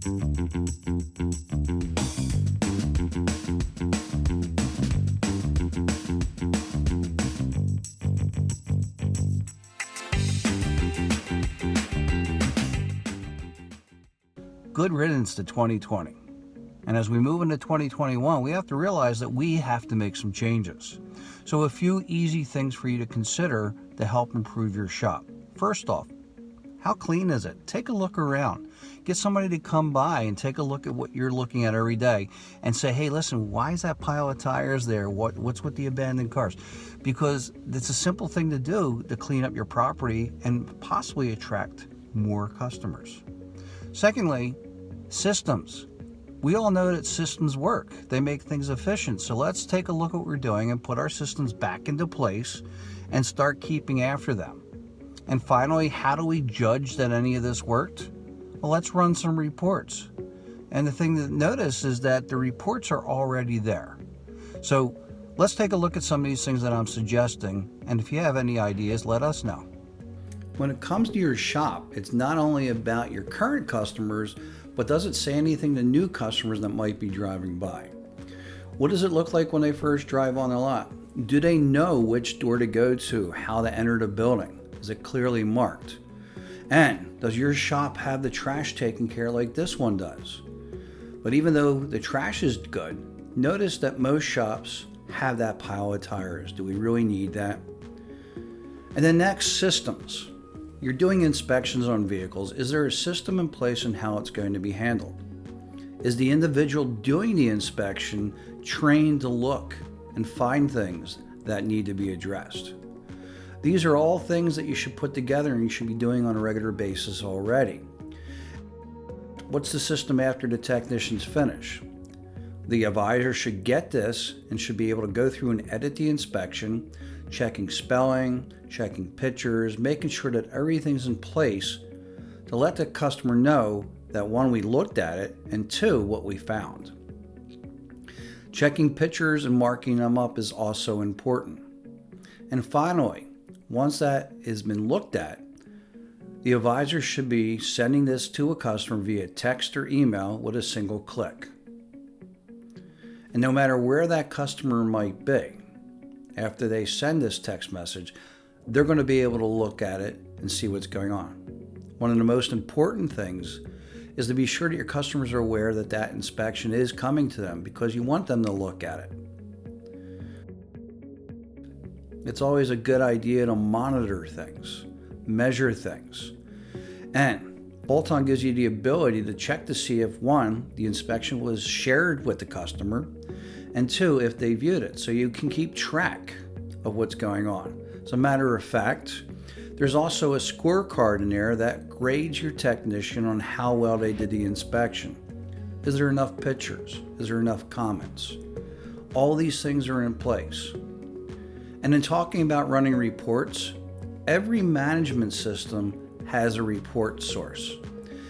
Good riddance to 2020. And as we move into 2021, we have to realize that we have to make some changes. So a few easy things for you to consider to help improve your shop. First off, how clean is it? Take a look around. Get somebody to come by and take a look at what you're looking at every day and say, hey, listen, why is that pile of tires there? What's with the abandoned cars? Because it's a simple thing to do to clean up your property and possibly attract more customers. Secondly, systems. We all know that systems work. They make things efficient. So let's take a look at what we're doing and put our systems back into place and start keeping after them. And finally, how do we judge that any of this worked? Well, let's run some reports. And the thing to notice is that the reports are already there. So let's take a look at some of these things that I'm suggesting. And if you have any ideas, let us know. When it comes to your shop, it's not only about your current customers, but does it say anything to new customers that might be driving by? What does it look like when they first drive on the lot? Do they know which door to go to, how to enter the building? Is it clearly marked? And does your shop have the trash taken care of like this one does? But even though the trash is good, notice that most shops have that pile of tires. Do we really need that? And then next, systems. You're doing inspections on vehicles. Is there a system in place and how it's going to be handled? Is the individual doing the inspection trained to look and find things that need to be addressed? These are all things that you should put together and you should be doing on a regular basis already. What's the system after the technicians finish? The advisor should get this and should be able to go through and edit the inspection, checking spelling, checking pictures, making sure that everything's in place to let the customer know that one, we looked at it, and two, what we found. Checking pictures and marking them up is also important. And finally, once that has been looked at, the advisor should be sending this to a customer via text or email with a single click. And no matter where that customer might be, after they send this text message, they're going to be able to look at it and see what's going on. One of the most important things is to be sure that your customers are aware that that inspection is coming to them because you want them to look at it. It's always a good idea to monitor things, measure things. And Bolt-On gives you the ability to check to see if one, the inspection was shared with the customer, and two, if they viewed it. So you can keep track of what's going on. As a matter of fact, there's also a scorecard in there that grades your technician on how well they did the inspection. Is there enough pictures? Is there enough comments? All these things are in place. And in talking about running reports, every management system has a report source.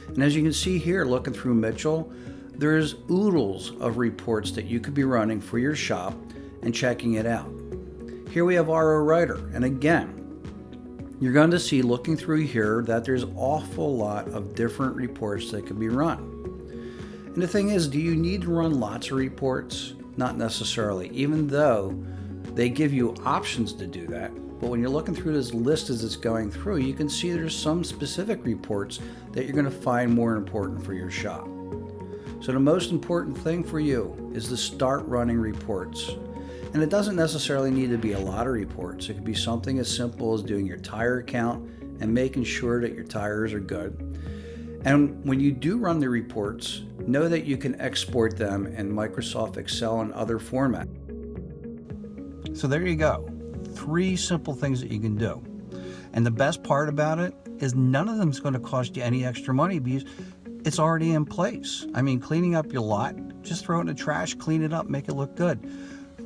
And as you can see here, looking through Mitchell, there's oodles of reports that you could be running for your shop and checking it out. Here we have RO Writer, and again, you're going to see looking through here that there's an awful lot of different reports that can be run. And the thing is, do you need to run lots of reports? Not necessarily, even though they give you options to do that. But when you're looking through this list as it's going through, you can see there's some specific reports that you're going to find more important for your shop. So the most important thing for you is to start running reports. And it doesn't necessarily need to be a lot of reports. It could be something as simple as doing your tire count and making sure that your tires are good. And when you do run the reports, know that you can export them in Microsoft Excel and other formats. So there you go. 3 simple things that you can do. And the best part about it is none of them is going to cost you any extra money because it's already in place. I mean, cleaning up your lot, just throw it in the trash, clean it up, make it look good.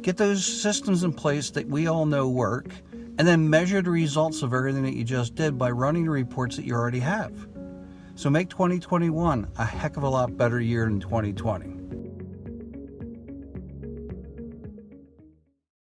Get those systems in place that we all know work, and then measure the results of everything that you just did by running the reports that you already have. So make 2021 a heck of a lot better year than 2020.